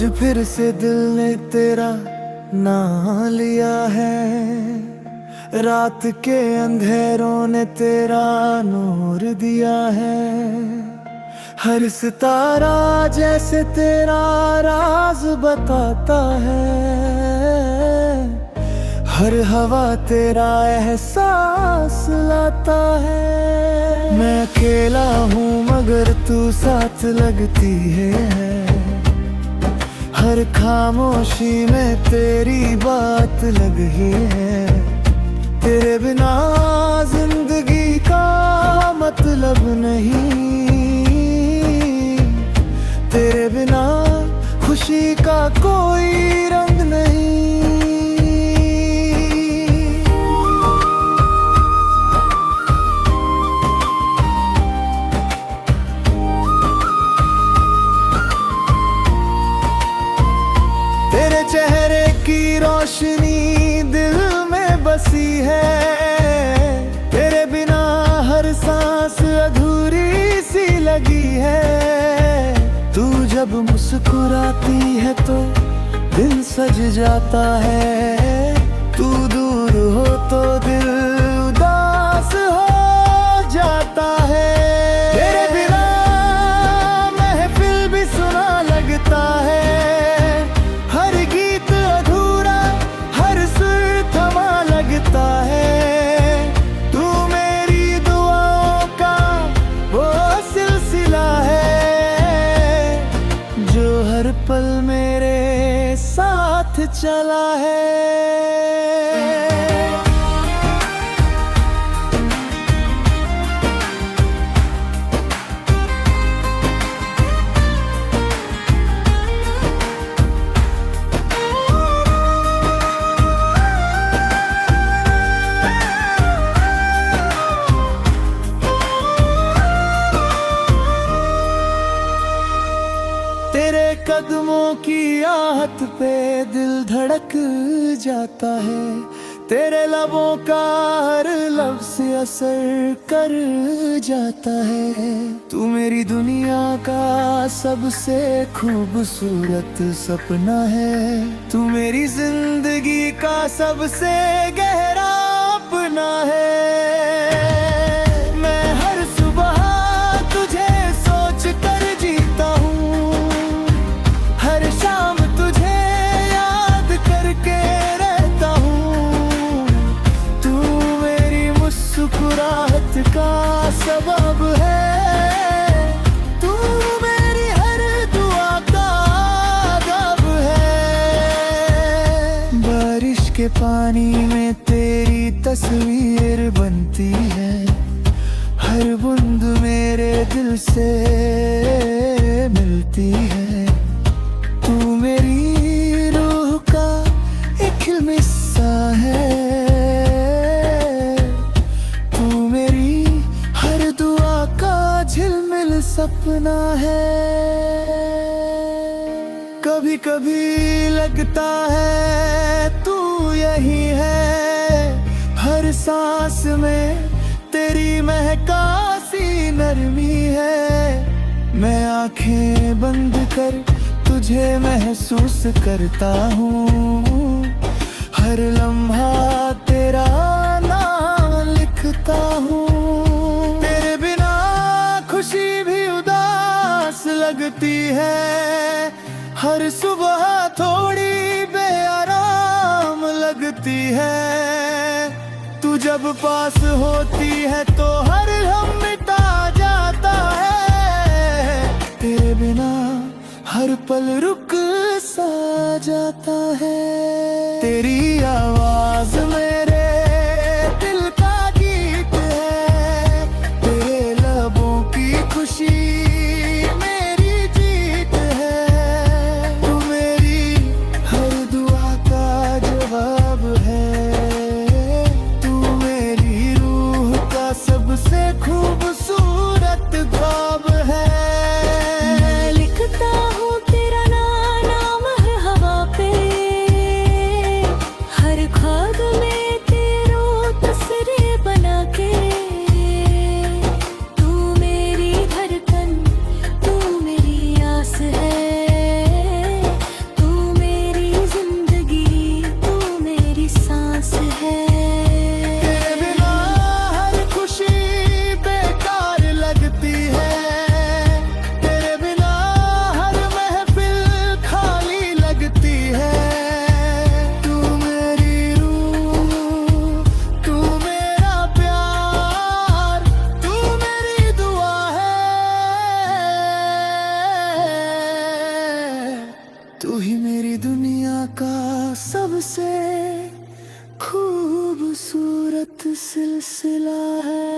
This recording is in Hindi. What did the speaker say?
आज फिर से दिल ने तेरा नाम लिया है, रात के अंधेरों ने तेरा नूर दिया है। हर सितारा जैसे तेरा राज बताता है, हर हवा तेरा एहसास लाता है। मैं अकेला हूँ मगर तू साथ लगती है, हर खामोशी में तेरी बात लगी है। तेरे बिना जिंदगी का मतलब नहीं, तेरे बिना खुशी का कोई रंग नहीं। तेरे चेहरे की रोशनी दिल में बसी है, तेरे बिना हर सांस अधूरी सी लगी है। तू जब मुस्कुराती है तो दिल सज जाता है, तू दूर हो तो दिल उदास हो जाता है। तेरे बिना महफिल भी सुना लगता है, पल मेरे साथ चला है। तेरे कदमों की आहट पे दिल धड़क जाता है, तेरे लबों का हर लफ्ज़ असर कर जाता है। तू मेरी दुनिया का सबसे खूबसूरत सपना है, तू मेरी जिंदगी का सबसे गहरा अपना है। का सबब है, तू मेरी हर दुआ का अदब है। बारिश के पानी में तेरी तस्वीर बनती है, हर बूंद मेरे दिल से मिलती है। तू मेरी रूह का एक हिस्सा है, झिलमिल सपना है। कभी कभी लगता है तू यही है, हर सांस में तेरी महकासी नरमी है। मैं आंखें बंद कर तुझे महसूस करता हूँ, हर लम्हा तेरा नाम लिखता हूँ। खुशी भी उदास लगती है, हर सुबह थोड़ी बेआराम लगती है। तू जब पास होती है तो हर गम मिटा जाता है, तेरे बिना हर पल रुक सा जाता है। तेरी आवाज मेरे खुशी मेरी जीत है, तू मेरी हर दुआ का जवाब है। तू मेरी रूह का सबसे खूबसूरत ख्वाब है। मैं लिखता हूँ तेरा नाम तू ही मेरी दुनिया का सबसे खूबसूरत सिलसिला है।